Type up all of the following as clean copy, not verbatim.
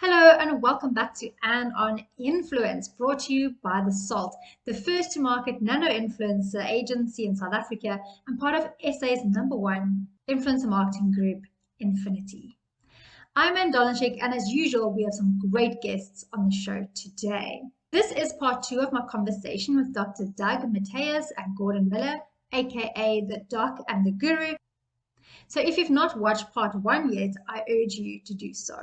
Hello and welcome back to Anne on Influence, brought to you by The Salt, the first to market nano influencer agency in South Africa and part of SA's #1 influencer marketing group, Infinity. I'm Anne Dolanchik, and as usual, we have some great guests on the show today. This is part 2 of my conversation with Dr. Doug Mattheus and Gordon Muller, aka the Doc and the Guru. So if you've not watched part 1 yet, I urge you to do so.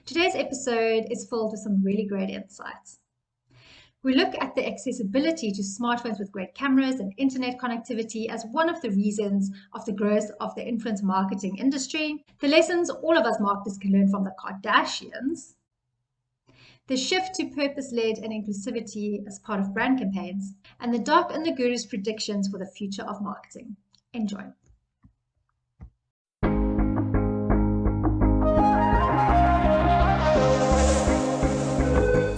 Today's episode is filled with some really great insights. We look at the accessibility to smartphones with great cameras and internet connectivity as one of the reasons of the growth of the influence marketing industry, the lessons all of us marketers can learn from the Kardashians, the shift to purpose-led and inclusivity as part of brand campaigns, and the Doc and the Guru's predictions for the future of marketing. Enjoy.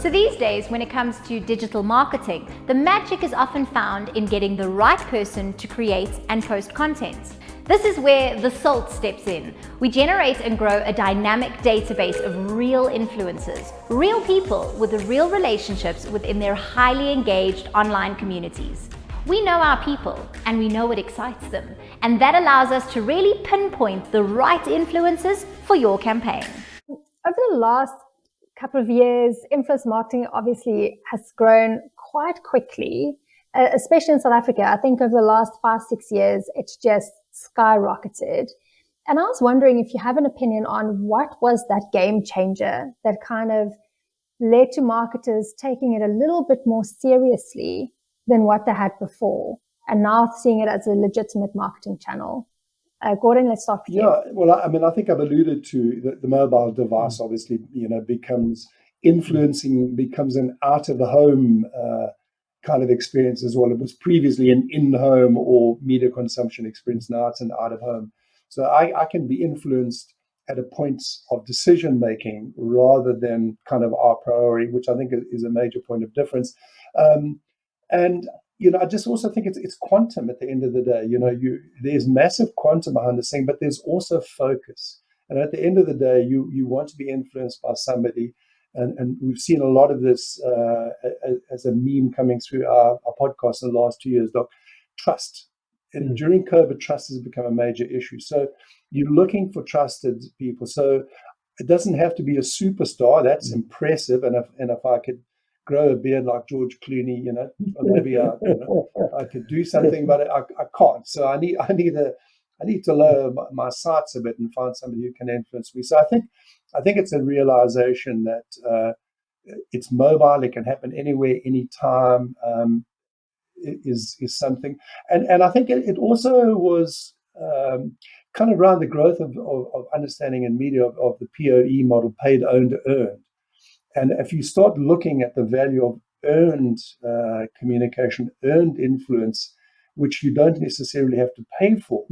So these days, when it comes to digital marketing, the magic is often found in getting the right person to create and post content. This is where the Salt steps in. We generate and grow a dynamic database of real influencers, real people with real relationships within their highly engaged online communities. We know our people and we know what excites them, and that allows us to really pinpoint the right influencers for your campaign. Over the last couple of years, influence marketing obviously has grown quite quickly, especially in South Africa. I think over the last 5-6 years, it's just skyrocketed. And I was wondering if you have an opinion on what was that game changer that kind of led to marketers taking it a little bit more seriously than what they had before, and now seeing it as a legitimate marketing channel. Gordon, let's start with you. Yeah, well, I think I've alluded to the mobile device. Obviously, becomes influencing, becomes an out of the home kind of experience as well. It was previously an in-home or media consumption experience. Now it's an out of home. So I can be influenced at a point of decision making rather than kind of our priority, which I think is a major point of difference. And I just also think it's quantum at the end of the day. There's massive quantum behind this thing, but there's also focus. And at the end of the day, you want to be influenced by somebody. And we've seen a lot of this as a meme coming through our podcast in the last 2 years, Doc. Trust. And during COVID, trust has become a major issue. So you're looking for trusted people. So it doesn't have to be a superstar. That's impressive. And if I could grow a beard like George Clooney, maybe I could do something, but I can't. So I need to lower my sights a bit and find somebody who can influence me. So I think it's a realization that it's mobile. It can happen anywhere, anytime. Is something, and I think it also was kind of around the growth of understanding in media of the POE model, paid, owned, earned. And if you start looking at the value of earned communication, earned influence, which you don't necessarily have to pay for,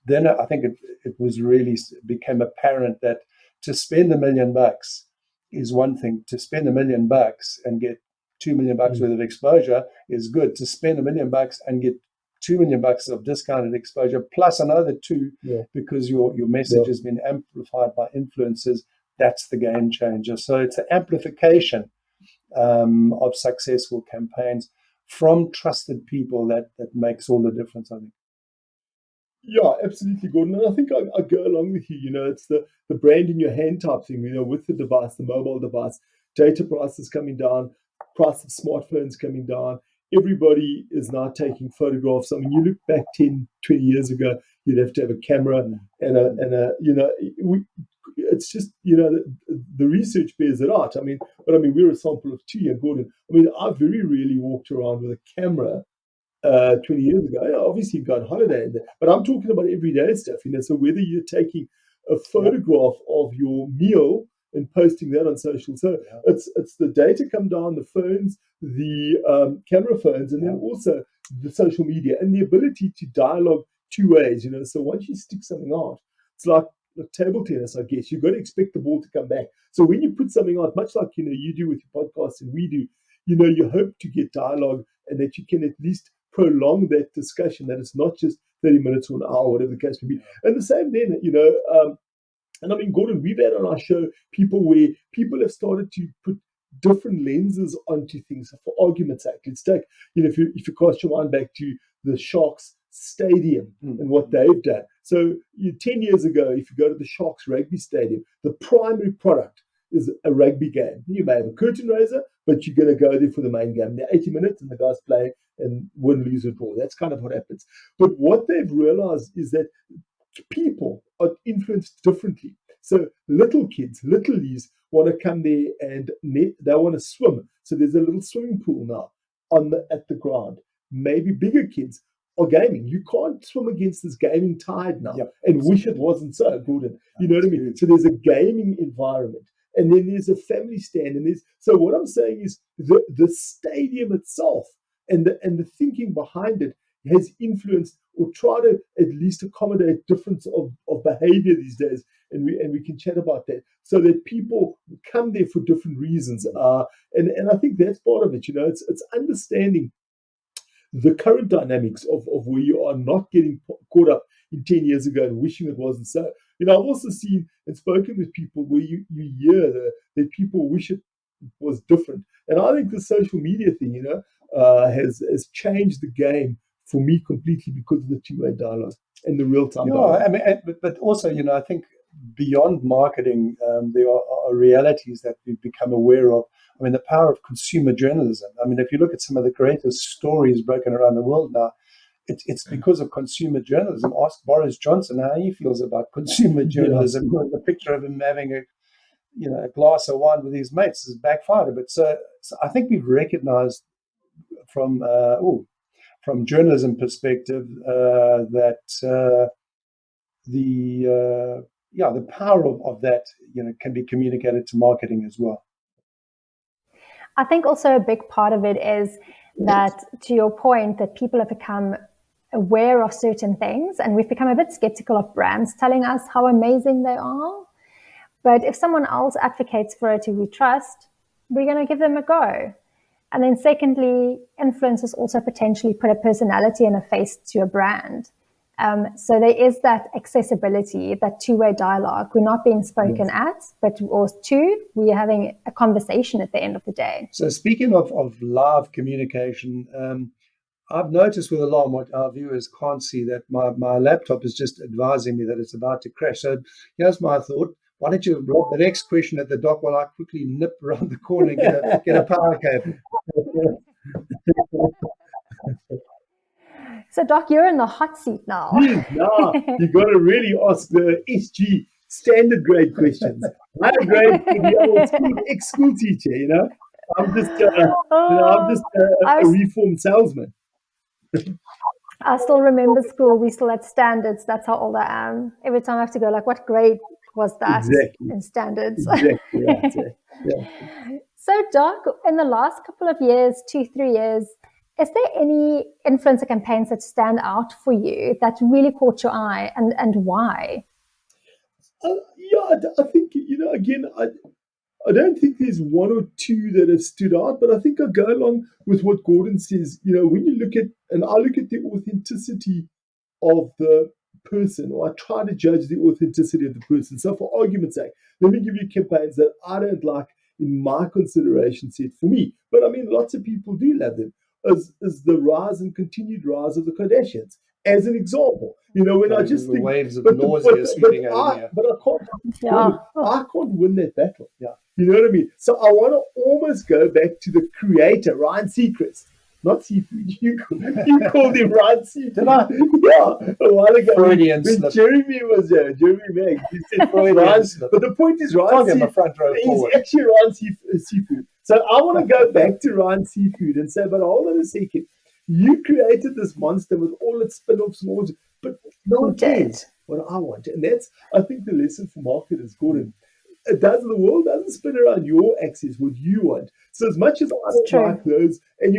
then I think it was really became apparent that to spend $1 million is one thing. To spend $1 million and get $2 million worth of exposure is good. To spend $1 million and get $2 million of discounted exposure plus another two, because your message has been amplified by influencers. That's the game changer. So it's an amplification of successful campaigns from trusted people that makes all the difference, I think. Yeah, absolutely, Gordon. And I think I go along with you. It's the brand in your hand type thing, with the device, the mobile device, data prices coming down, price of smartphones coming down. Everybody is now taking photographs. I mean, you look back 10, 20 years ago, you'd have to have a camera it's just, the research bears it out. We're a sample of two here, Gordon. I very rarely walked around with a camera 20 years ago. Obviously, you've got holiday in there, but I'm talking about everyday stuff, So whether you're taking a photograph of your meal and posting that on social, so it's the data come down, the phones, the camera phones, and then also the social media and the ability to dialogue two ways, So once you stick something out, it's like table tennis, I guess. You've got to expect the ball to come back. So when you put something out, much like you do with your podcast and we do, you hope to get dialogue and that you can at least prolong that discussion, that it's not just 30 minutes or an hour, whatever the case may be. And the same then, And I mean, Gordon, we've had on our show people where people have started to put different lenses onto things. So for argument's sake, let's take, if you cast your mind back to the Sharks stadium and what they've done. So 10 years ago, if you go to the Sharks rugby stadium, the primary product is a rugby game. You may have a curtain raiser, but you're going to go there for the main game. They're 80 minutes and the guys play and win, lose, or draw. That's kind of what happens. But what they've realized is that people are influenced differently. So little kids, littlies, want to come there and they want to swim. So there's a little swimming pool now at the ground. Maybe bigger kids are gaming. You can't swim against this gaming tide now and wish it wasn't so, Gordon. You know what I mean? So there's a gaming environment. And then there's a family stand. So what I'm saying is the stadium itself and the thinking behind it has influenced or try to at least accommodate difference of behavior these days. And we can chat about that so that people come there for different reasons. And I think that's part of it. It's understanding the current dynamics of where you are, not getting caught up in 10 years ago and wishing it wasn't so. I've also seen and spoken with people where you hear that people wish it was different. And I think the social media thing, has changed the game for me completely because of the two-way dialogue and the real-time dialogue. I mean, but also, I think beyond marketing, there are realities that we've become aware of. I mean, the power of consumer journalism. I mean, if you look at some of the greatest stories broken around the world now, it's because of consumer journalism. Ask Boris Johnson how he feels about consumer journalism. The picture of him having a glass of wine with his mates has backfired a bit. So I think we've recognized from journalism perspective that the power of that can be communicated to marketing as well. I think also a big part of it is that, to your point, that people have become aware of certain things, and we've become a bit skeptical of brands telling us how amazing they are. But if someone else advocates for it who we trust, we're going to give them a go. And then secondly, influencers also potentially put a personality and a face to a brand. So there is that accessibility, that two-way dialogue. We're not being spoken at, but we're having a conversation at the end of the day. So speaking of live communication, I've noticed with alarm what our viewers can't see, that my laptop is just advising me that it's about to crash. So here's my thought. Why don't you rob the next question at the dock while I quickly nip around the corner and get a power cable? So, Doc, you're in the hot seat now. Now you got to really ask the SG standard grade questions. High grade for the old ex-school teacher. I'm just a reformed salesman. I still remember school. We still had standards. That's how old I am. Every time I have to go, like, what grade was that in standards? Exactly. Yeah. So, Doc, in the last couple of years, 2-3 years, is there any influencer campaigns that stand out for you that really caught your eye, and why? I think, again, I don't think there's one or two that have stood out, but I think I go along with what Gordon says. When you look at, and I look at the authenticity of the person, or I try to judge the authenticity of the person. So for argument's sake, let me give you campaigns that I don't like in my consideration set for me. But I mean, lots of people do love them. As the rise and continued rise of the Kardashians, as an example. When I just think waves of nausea sweeping over here. But I can't win that battle. Yeah. You know what I mean? So I want to almost go back to the creator, Ryan Seacrest. Not Seafood. You called him Ryan Seafood. Did I? Yeah, a while ago. Freudian when slip. Jeremy was there, Jeremy Magg. He said Ryan Seafood. But the point is, Ryan Seafood is actually Ryan Seafood. So I want to go back to Ryan Seafood and say, but hold on a second. You created this monster with all its spin-offs and all, but no one cares what I want. And that's, I think, the lesson for marketers, Gordon. The world doesn't spin around your axis, what you want. So as much as I don't like those, and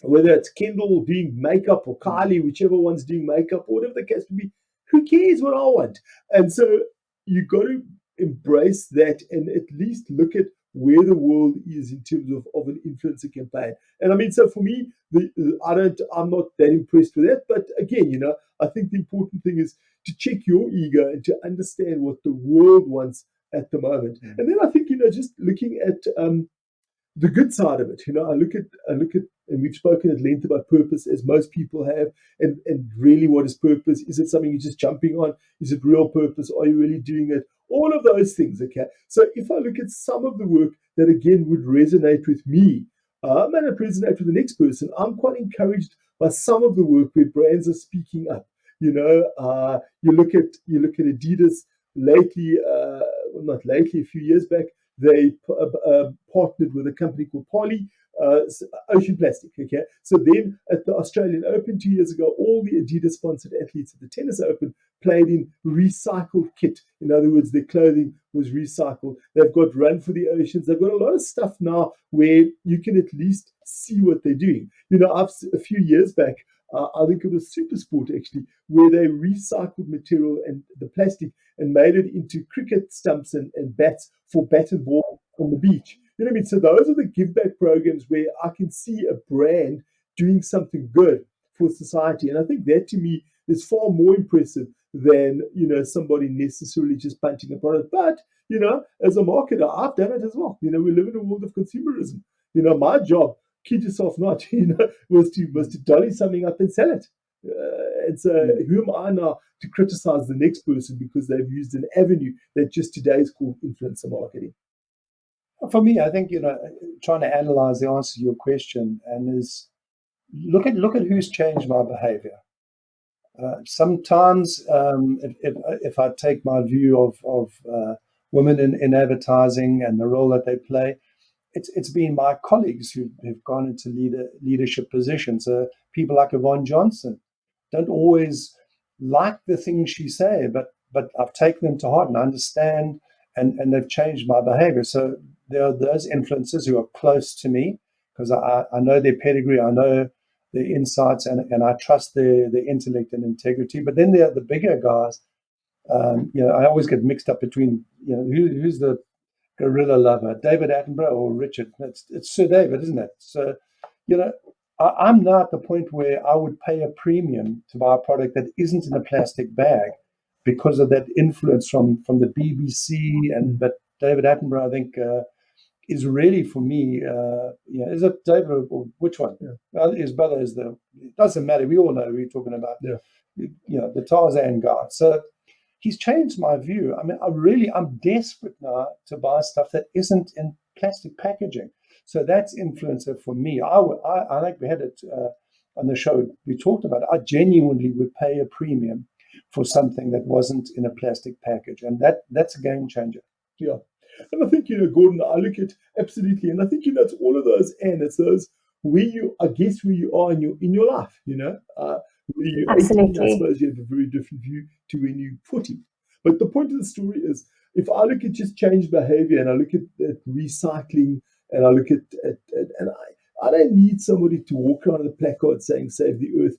whether it's Kendall doing makeup or Kylie, whichever one's doing makeup, or whatever the case may be, who cares what I want? And so you got to embrace that and at least look at where the world is in terms of an influencer campaign. And I mean, so for me, I'm not that impressed with that. But again, I think the important thing is to check your ego and to understand what the world wants at the moment. And then I think, just looking at the good side of it, I look at, and we've spoken at length about purpose, as most people have, and really, what is purpose? Is it something you're just jumping on? Is it real purpose? Are you really doing it? All of those things, okay? So if I look at some of the work that, again, would resonate with me, and it resonate with the next person, I'm quite encouraged by some of the work where brands are speaking up. You look at Adidas lately, well, not lately, a few years back, they partnered with a company called Poly, Ocean Plastic. Okay, so then at the Australian Open 2 years ago, all the Adidas-sponsored athletes at the Tennis Open played in recycled kit. In other words, their clothing was recycled. They've got Run for the Oceans. They've got a lot of stuff now where you can at least see what they're doing. A few years back, I think it was Super Sport actually, where they recycled material and the plastic and made it into cricket stumps and bats for bat and ball on the beach. You know what I mean? So those are the give back programs where I can see a brand doing something good for society. And I think that, to me, is far more impressive than, somebody necessarily just punting a product. But, as a marketer, I've done it as well. We live in a world of consumerism. My job, kid yourself not, was to dolly something up and sell it. And so who am I now to criticize the next person because they've used an avenue that just today is called influencer marketing? For me, I think, trying to analyze the answer to your question and is look at who's changed my behavior. Sometimes, if I take my view of women in advertising and the role that they play, it's been my colleagues who've gone into leadership positions. People like Yvonne Johnson don't always like the things she say, but I've taken them to heart and I understand, and they've changed my behavior. So there are those influencers who are close to me because I know their pedigree, I know their insights, and I trust their intellect and integrity. But then there are the bigger guys. I always get mixed up between who's the gorilla lover, David Attenborough or Richard. It's Sir David, isn't it? So, I'm now at the point where I would pay a premium to buy a product that isn't in a plastic bag because of that influence from the BBC. But David Attenborough, I think, is really, for me, is it David or which one? Yeah. Well, his brother is it doesn't matter. We all know who we're talking about. Yeah. The Tarzan guy. So he's changed my view. I mean, I'm desperate now to buy stuff that isn't in plastic packaging. So that's influencer for me. I think we had it on the show. We talked about it. I genuinely would pay a premium for something that wasn't in a plastic package, and that's a game changer. Yeah, and I think Gordon, I look at absolutely, and I think it's all of those, and it's those where you are in your life. When you're 18, I suppose you have a very different view to when you're 40. But the point of the story is, if I look at just changed behavior and I look at recycling and I look at and I don't need somebody to walk around with a placard saying save the earth.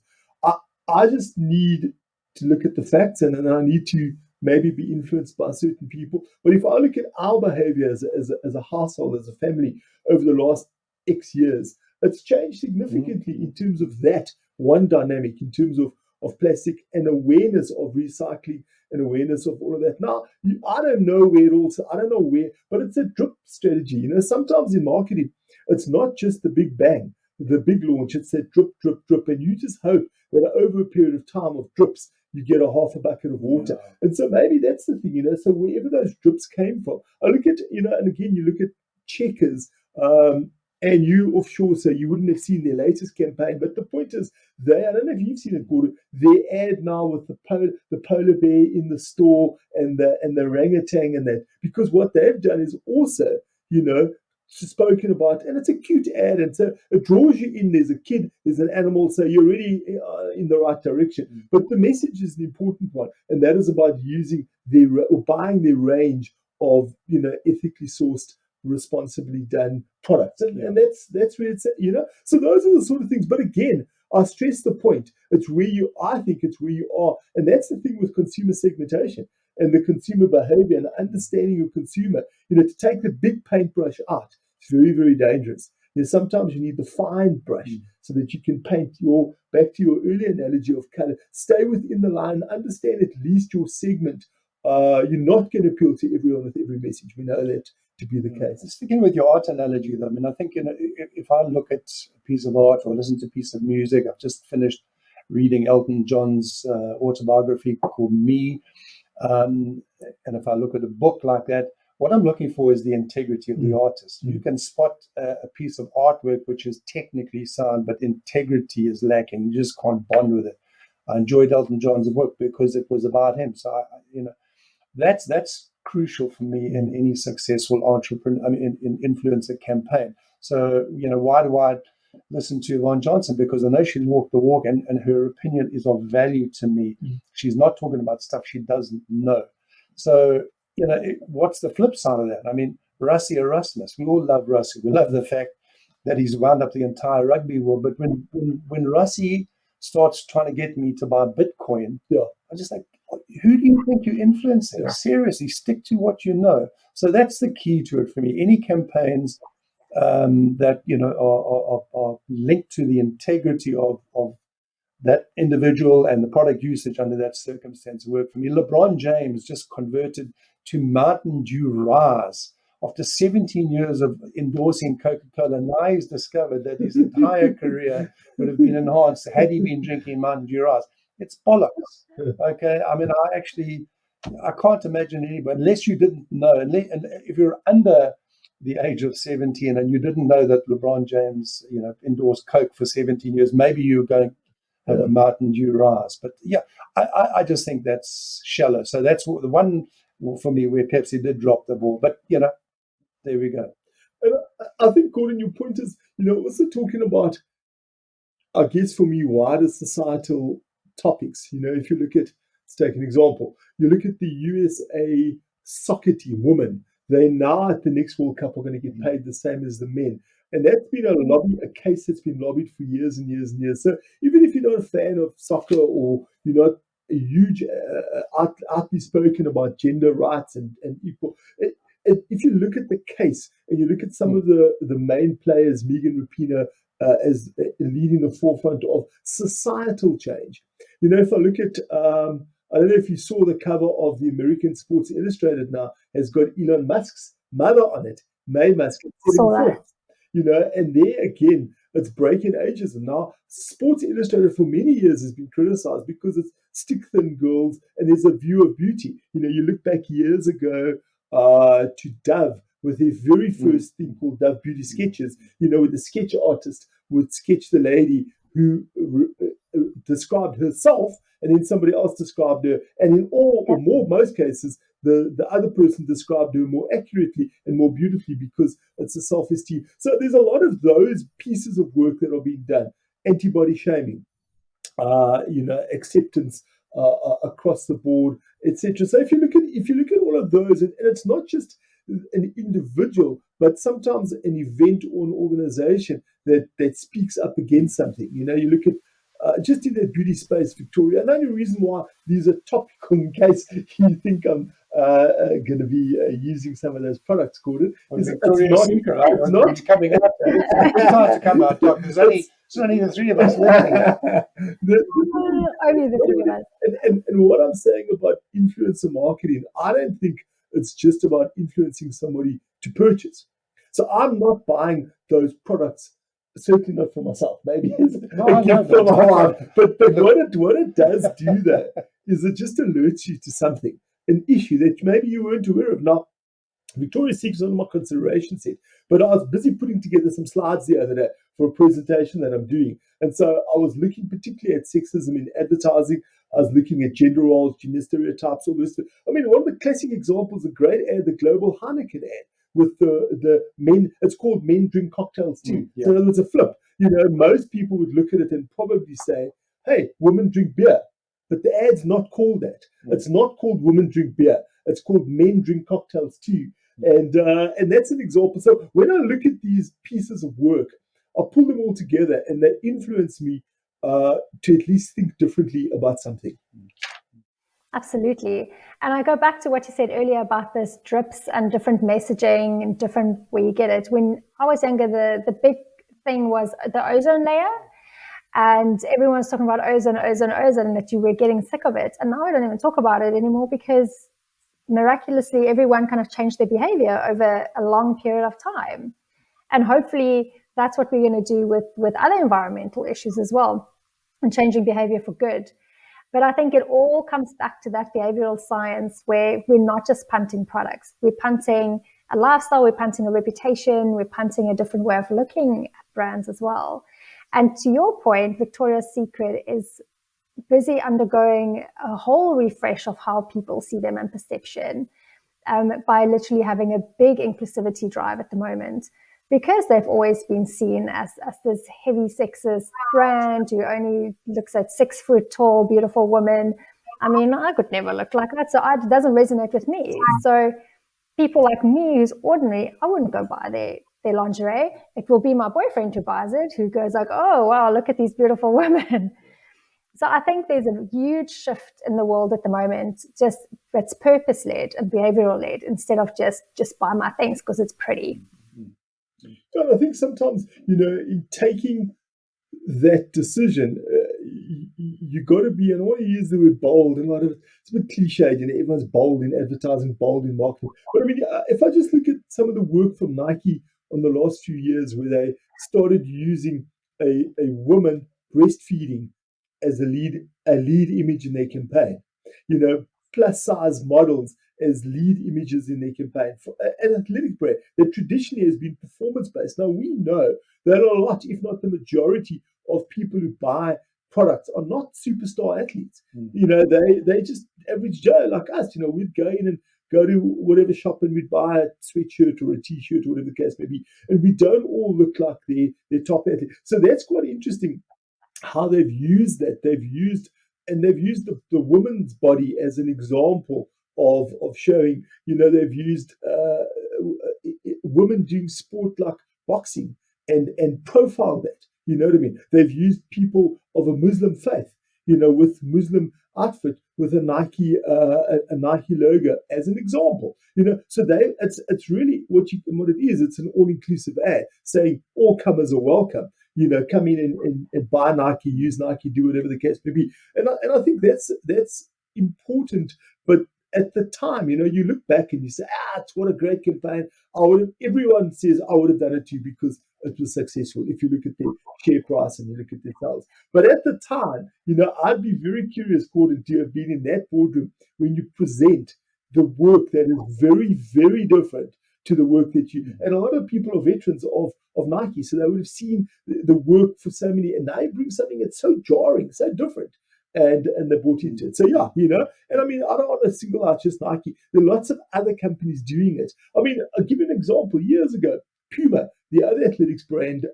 I just need to look at the facts, and then I need to maybe be influenced by certain people. But if I look at our behavior as a household, as a family over the last X years, it's changed significantly in terms of that one dynamic, in terms of plastic and awareness of recycling and awareness of all of that. Now, I don't know where, but it's a drip strategy. Sometimes in marketing, it's not just the big bang, the big launch. It's that drip, drip, drip. And you just hope that over a period of time of drips, you get a half a bucket of water. Yeah. And so maybe that's the thing, so wherever those drips came from, I look at, and again, you look at Checkers, and you offshore, so you wouldn't have seen their latest campaign. But the point is, I don't know if you've seen it, Gordon, their ad now with the polar bear in the store and the orangutan and that, because what they've done is also, spoken about, and it's a cute ad, and so it draws you in. There's a kid, there's an animal, so you're already in the right direction. But the message is the important one, and that is about using or buying their range of ethically sourced, responsibly done products, and that's where it's so those are the sort of things. But again, I stress the point, I think it's where you are, and that's the thing with consumer segmentation. and the consumer behavior and understanding your consumer. To take the big paintbrush out, it's very, very dangerous. Sometimes you need the fine brush so that you can paint back to your earlier analogy of color, stay within the line, understand at least your segment. You're not going to appeal to everyone with every message. We know that to be the case. Sticking with your art analogy, though, I mean, I think if I look at a piece of art or listen to a piece of music, I've just finished reading Elton John's autobiography called Me, and if I look at a book like that, what I'm looking for is the integrity of the artist. You can spot a piece of artwork which is technically sound, but integrity is lacking. You just can't bond with it. I enjoyed Elton John's work because it was about him. So that's crucial for me in any successful entrepreneur, in influencer campaign. So, why do I listen to Yvonne Johnson? Because I know she's walked the walk and her opinion is of value to me. She's not talking about stuff she doesn't know. So, what's the flip side of that? I mean, Rassie Erasmus, we all love Rassie. We love the fact that he's wound up the entire rugby world. But when Rassie starts trying to get me to buy Bitcoin, I'm just like, who do you think you're influencing? Seriously, stick to what you know. So that's the key to it for me. Any campaigns that are linked to the integrity of that individual and the product usage under that circumstance work for me. LeBron James just converted to Mountain Dew Rise after 17 years of endorsing Coca-Cola. Now he's discovered that his entire career would have been enhanced had he been drinking Mountain Dew Rise. It's bollocks. Okay, I mean, I can't imagine anybody, unless you didn't know, and if you're under the age of 17 and you didn't know that LeBron James, endorsed Coke for 17 years, maybe you're going have a Mountain Dew Rise. But yeah, I just think that's shallow. So that's the one for me where Pepsi did drop the ball. But there we go. And I think, Gordon, your point is, also talking about, I guess for me, wider societal topics. If you look at, let's take an example. You look at the USA soccer team, women. They now at the next World Cup are going to get paid the same as the men. And that's been a case that's been lobbied for years and years and years. So even if you're not a fan of soccer or you're not a huge outly spoken about gender rights and equal, if you look at the case and you look at some of the main players, Megan Rapinoe as leading the forefront of societal change. If I look at, I don't know if you saw the cover of the American Sports Illustrated now, has got Elon Musk's mother on it, May Musk. And there again, it's breaking ages. And now Sports Illustrated for many years has been criticized because it's stick-thin girls and there's a view of beauty. You look back years ago to Dove with their very first thing called Dove Beauty Sketches, where the sketch artist would sketch the lady who described herself and then somebody else described her. And in most cases, the other person described her more accurately and more beautifully because it's a self-esteem. So there's a lot of those pieces of work that are being done. Anti-body shaming, acceptance across the board, etc. So if you look at all of those, and it's not just an individual, but sometimes an event or an organization that speaks up against something. You look at just in that beauty space, Victoria. And the only reason why these are topical, in case you think I'm going to be using some of those products, Gordon, is it's not coming out. It's hard to come out, Doc. There's only the three of us listening. Only the three of us. And what I'm saying about influencer marketing, I don't think it's just about influencing somebody to purchase. So I'm not buying those products, certainly not for myself. Maybe it's for my wife. But what it does do that is it just alerts you to something, an issue that maybe you weren't aware of. Now, Victoria's Secret is on my consideration set, but I was busy putting together some slides the other day for a presentation that I'm doing. And so I was looking particularly at sexism in advertising. I was looking at gender roles, gender stereotypes, all this. I mean, one of the classic examples, a great ad, the Global Heineken ad with the men. It's called Men Drink Cocktails Too. Yeah. So it's a flip. Most people would look at it and probably say, hey, women drink beer. But the ad's not called that. It's not called Women Drink Beer. It's called Men Drink Cocktails Too. And that's an example. So when I look at these pieces of work, I pull them all together and they influence me to at least think differently about something. Absolutely. And I go back to what you said earlier about this drips and different messaging and different where you get it. When I was younger, the big thing was the ozone layer. And everyone was talking about ozone, and that you were getting sick of it. And now I don't even talk about it anymore because miraculously everyone kind of changed their behavior over a long period of time. And hopefully that's what we're going to do with other environmental issues as well, and changing behavior for good. But I think it all comes back to that behavioral science where we're not just punting products. We're punting a lifestyle, we're punting a reputation, we're punting a different way of looking at brands as well. And to your point, Victoria's Secret is busy undergoing a whole refresh of how people see them and perception, by literally having a big inclusivity drive at the moment, because they've always been seen as this heavy sexist brand who only looks at 6 foot tall, beautiful women. I mean, I could never look like that, so it doesn't resonate with me. So people like me who's ordinary, I wouldn't go buy their lingerie. It will be my boyfriend who buys it, who goes like, oh, wow, look at these beautiful women. So I think there's a huge shift in the world at the moment, just that's purpose-led and behavioral-led instead of just buy my things because it's pretty. And I think sometimes, in taking that decision, you got to be, and I want to use the word bold, and it's a bit cliched, everyone's bold in advertising, bold in marketing. But I mean, if I just look at some of the work from Nike on the last few years where they started using a woman breastfeeding as a lead image in their campaign, plus size models as lead images in their campaign for an athletic brand that traditionally has been performance based. Now we know that a lot, if not the majority, of people who buy products are not superstar athletes. They just average Joe like us. We'd go in and go to whatever shop and we'd buy a sweatshirt or a t-shirt or whatever the case may be, and we don't all look like their top athlete. So that's quite interesting how they've used that. They've used the woman's body as an example of showing, they've used women doing sport like boxing and profile that, you know what I mean? They've used people of a Muslim faith, with Muslim outfit with a Nike logo as an example, so it's really what it is. It's an all-inclusive ad saying all comers are welcome. Come in and buy Nike, use Nike, do whatever the case may be. And I think that's important. But at the time, you look back and you say, it's what a great campaign. Everyone says I would have done it too because it was successful. If you look at their share price and you look at their sales. But at the time, I'd be very curious, Gordon, to have been in that boardroom when you present the work that is very, very different to the work that you, and a lot of people are veterans of Nike, so they would have seen the work for so many, and now you bring something that's so jarring, so different, and they bought into it. So and I mean, I don't want to single out just Nike. There are lots of other companies doing it. I mean, I'll give you an example. Years ago, Puma, the other athletics brand,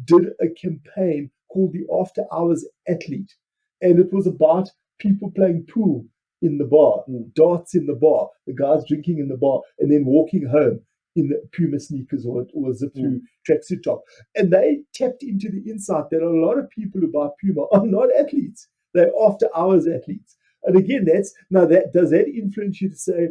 did a campaign called the After Hours Athlete, and it was about people playing pool in the bar, darts in the bar, the guys drinking in the bar, and then walking home in the Puma sneakers or zip-through tracksuit top. And they tapped into the insight that a lot of people who buy Puma are not athletes. They're after-hours athletes. And again, does that influence you to say,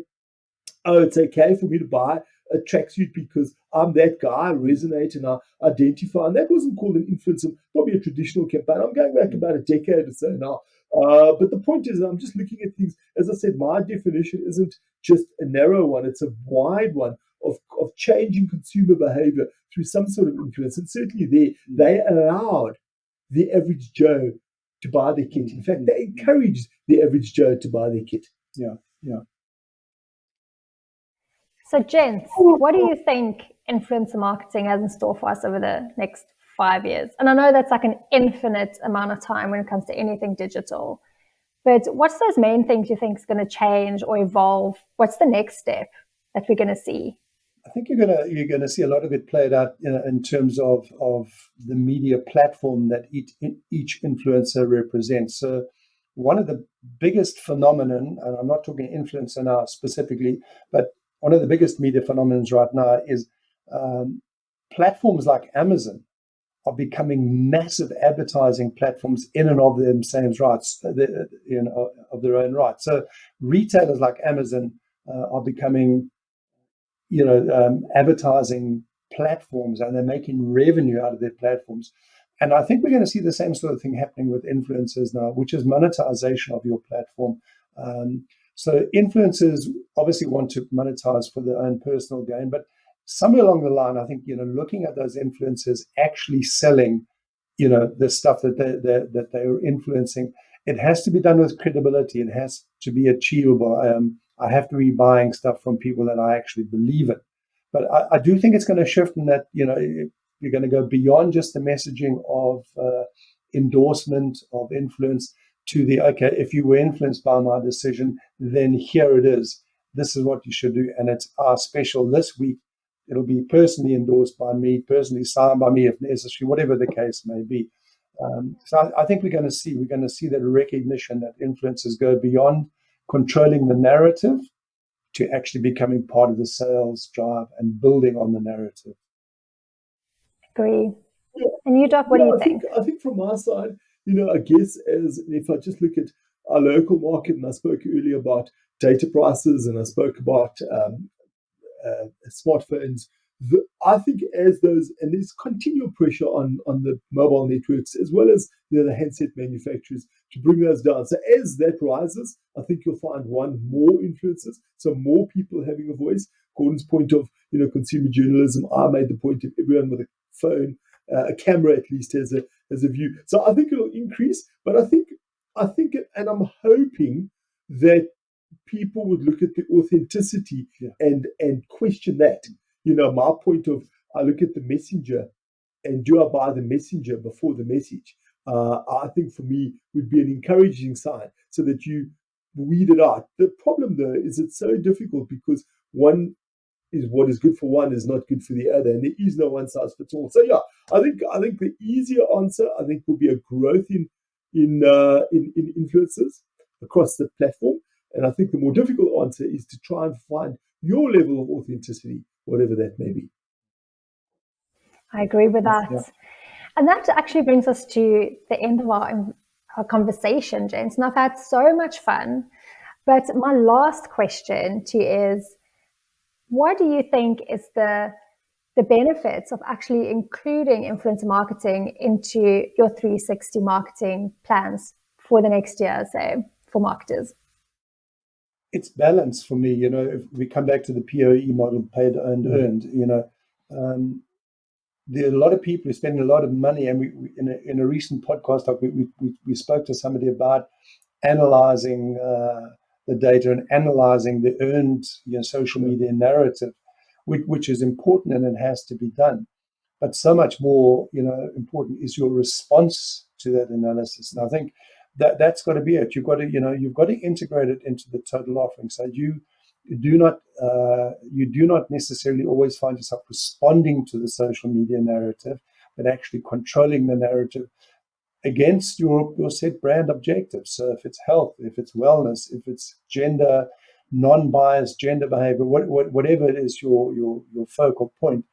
oh, it's okay for me to buy a tracksuit because I'm that guy, I resonate and I identify. And that wasn't called an influencer, probably a traditional campaign. I'm going back about a decade or so now. But the point is, I'm just looking at things. As I said, my definition isn't just a narrow one. It's a wide one of changing consumer behavior through some sort of influence. And certainly they allowed the average Joe to buy their kit. In fact, they encouraged the average Joe to buy their kit. Yeah. So, gents, what do you think influencer marketing has in store for us over the next 5 years? And I know that's like an infinite amount of time when it comes to anything digital. But what's those main things you think is going to change or evolve? What's the next step that we're going to see? I think you're gonna see a lot of it played out in terms of the media platform that each influencer represents. So one of the biggest phenomenon, and I'm not talking influencer now specifically, but one of the biggest media phenomenons right now is platforms like Amazon are becoming massive advertising platforms in and of themselves rights, of their own right. So retailers like Amazon are becoming, advertising platforms, and they're making revenue out of their platforms. And I think we're going to see the same sort of thing happening with influencers now, which is monetization of your platform. So influencers obviously want to monetize for their own personal gain, but somewhere along the line, I think, looking at those influencers actually selling, the stuff that they're influencing, it has to be done with credibility. It has to be achievable. I have to be buying stuff from people that I actually believe in. But I do think it's going to shift in that, you're going to go beyond just the messaging of endorsement, of influence, to the, okay, if you were influenced by my decision, then here it is. This is what you should do. And it's our special this week. It'll be personally endorsed by me, personally signed by me if necessary, whatever the case may be. So I think we're going to see that recognition that influencers go beyond controlling the narrative to actually becoming part of the sales drive and building on the narrative. Agree. And you, Doc, what do you think? I think from my side, I guess as if I just look at our local market, and I spoke earlier about data prices, and I spoke about smartphones. I think as those, and there's continual pressure on the mobile networks as well as the handset manufacturers to bring those down. So as that rises, I think you'll find more influencers, so more people having a voice. Gordon's point of consumer journalism, I made the point of everyone with a phone, a camera at least has a view. So I think it'll increase, but I think, and I'm hoping that people would look at the authenticity and question that. My point of, I look at the messenger, and do I buy the messenger before the message? I think for me would be an encouraging sign, so that you weed it out. The problem though is it's so difficult, because one is what is good for one is not good for the other, and there is no one size fits all. So I think the easier answer, I think, will be a growth in influencers across the platform, and I think the more difficult answer is to try and find your level of authenticity, whatever that may be. I agree with that. Yeah. And that actually brings us to the end of our conversation, gents. And I've had so much fun. But my last question to you is, what do you think is the benefits of actually including influencer marketing into your 360 marketing plans for the next year, say, for marketers? It's balance for me. If we come back to the POE model, paid and earned, there are a lot of people who spend a lot of money, and we in a recent podcast, we spoke to somebody about analyzing the data and analyzing the earned social media narrative, which is important, and it has to be done. But so much more important is your response to that analysis. And I think that's got to be it. You've got to integrate it into the total offering. So you do not necessarily always find yourself responding to the social media narrative, but actually controlling the narrative against your set brand objectives. So if it's health, if it's wellness, if it's gender, non-biased gender behavior, whatever it is your focal point,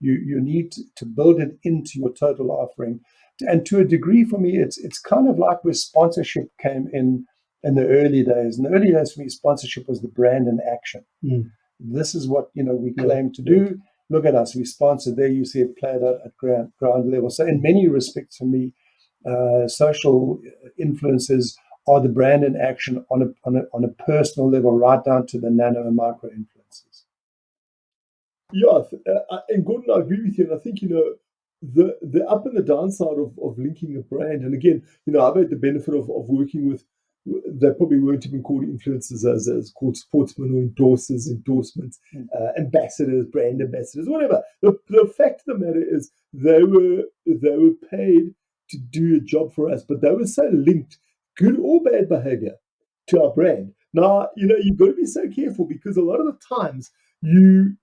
you need to build it into your total offering. And to a degree, for me, it's kind of like where sponsorship came in the early days. In the early days, for me, sponsorship was the brand in action. This is what we claim to do. Look at us, we sponsored. There you see it played out at ground level. So in many respects, for me, social influencers are the brand in action on a personal level, right down to the nano and micro influencers. Yeah, and Gordon, I agree with you. And I think the up and the downside of linking a brand. And again, I've had the benefit of working with, they probably weren't even called influencers as called sportsmen or endorsements, ambassadors, brand ambassadors, whatever. The fact of the matter is they were paid to do a job for us, but they were so linked, good or bad behavior, to our brand. Now, you've got to be so careful, because a lot of the times you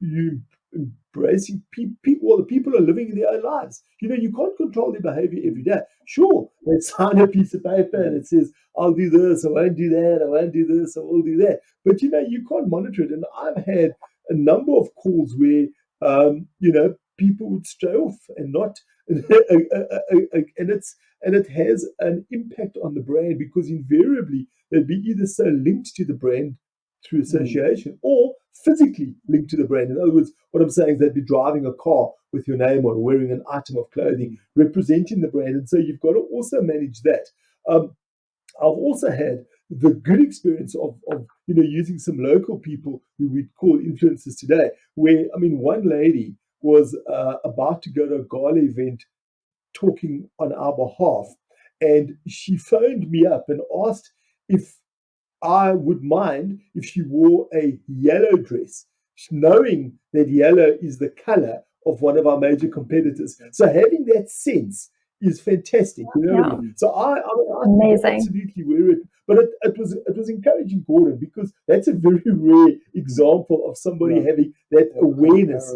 embracing people, well, the people are living their own lives. You can't control their behavior every day. Sure, they sign a piece of paper and it says, I'll do this, I won't do that, I won't do this, I will do that. But, you can't monitor it. And I've had a number of calls where, people would stray off and not and it has an impact on the brand, because invariably they'll be either so linked to the brand through association or physically linked to the brand. In other words, what I'm saying is they'd be driving a car with your name on, wearing an item of clothing representing the brand, and so you've got to also manage that. I've also had the good experience of using some local people who we'd call influencers today, where, I mean, one lady was about to go to a gala event talking on our behalf, and she phoned me up and asked if I would mind if she wore a yellow dress, knowing that yellow is the color of one of our major competitors. So having that sense is fantastic. You know what I mean? So I Amazing. absolutely wear it. But it was encouraging, Gordon, because that's a very rare example of somebody having that awareness,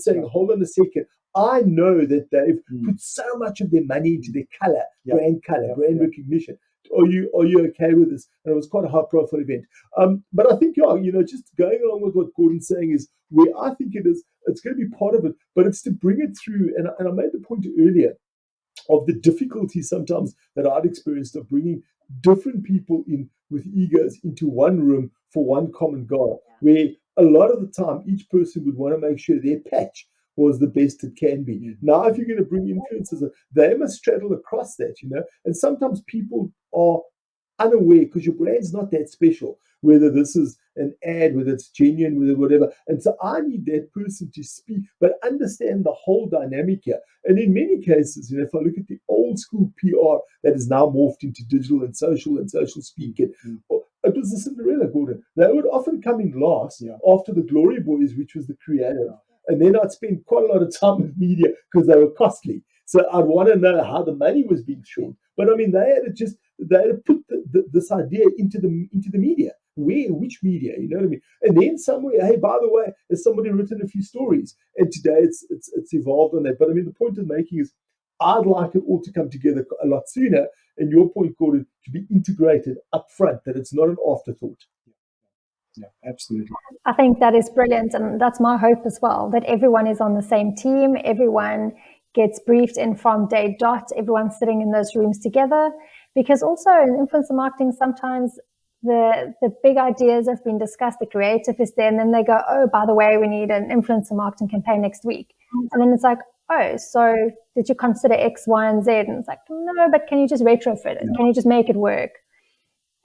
saying, hold on a second, I know that they've put so much of their money into their color, brand recognition. Are you okay with this? And it was quite a high profile event. But I think, just going along with what Gordon's saying is where I think it's going to be part of it, but it's to bring it through. And I made the point earlier of the difficulty sometimes that I'd experienced of bringing different people in with egos into one room for one common goal, where a lot of the time each person would want to make sure their patch was the best it can be. Now, if you're going to bring influencers, they must straddle across that, and sometimes people are unaware because your brand's not that special, whether this is an ad, whether it's genuine, whether whatever. And so I need that person to speak, but understand the whole dynamic here. And in many cases, if I look at the old school PR that is now morphed into digital and social speaking, it was the Cinderella, Gordon. They would often come in last after the Glory Boys, which was the creative. And then I'd spend quite a lot of time with media because they were costly. So I'd want to know how the money was being spent. But I mean, they had to put this idea into the media. Which media? You know what I mean? And then somewhere, hey, by the way, has somebody written a few stories? And today it's evolved on that. But I mean, the point I'm making is, I'd like it all to come together a lot sooner. And your point, Gordon, to be integrated up front, that it's not an afterthought. Yeah, absolutely. I think that is brilliant. And that's my hope as well, that everyone is on the same team. Everyone gets briefed in from day dot. Everyone's sitting in those rooms together. Because also in influencer marketing, sometimes the big ideas have been discussed, the creative is there, and then they go, oh, by the way, we need an influencer marketing campaign next week. And then it's like, oh, so did you consider X, Y, and Z? And it's like, no, but can you just retrofit it? Can you just make it work?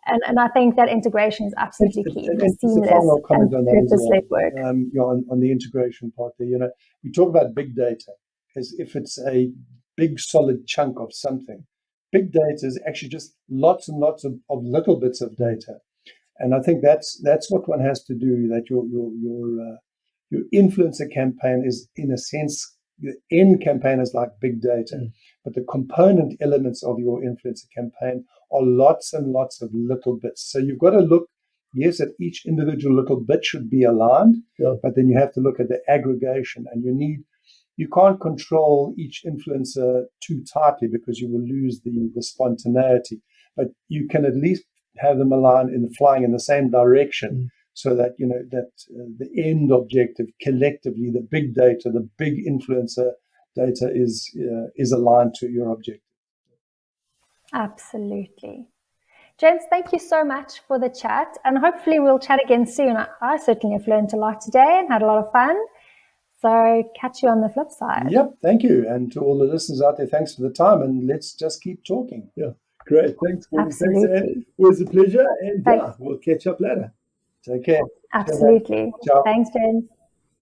And I think that integration is absolutely key. Seamless and purpose-led work. On the integration part there, we talk about big data as if it's a big solid chunk of something. Big data is actually just lots and lots of little bits of data, and I think that's what one has to do. That your influencer campaign is, in a sense, the end campaign is like big data, but the component elements of your influencer campaign are lots and lots of little bits. So you've got to look, yes, at each individual little bit should be aligned, but then you have to look at the aggregation, and you can't control each influencer too tightly because you will lose the spontaneity. But you can at least have them aligned in flying in the same direction, so that that the end objective collectively, the big data, the big influencer data is aligned to your objective. Absolutely. James, thank you so much for the chat, and hopefully we'll chat again soon. I certainly have learned a lot today and had a lot of fun. So catch you on the flip side. Yep, thank you. And to all the listeners out there, thanks for the time, and let's just keep talking. Yeah, great. Thanks, Gordon. Absolutely. Thanks, Anne. Always a pleasure, and we'll catch up later. Take care. Absolutely. Ciao. Thanks, James.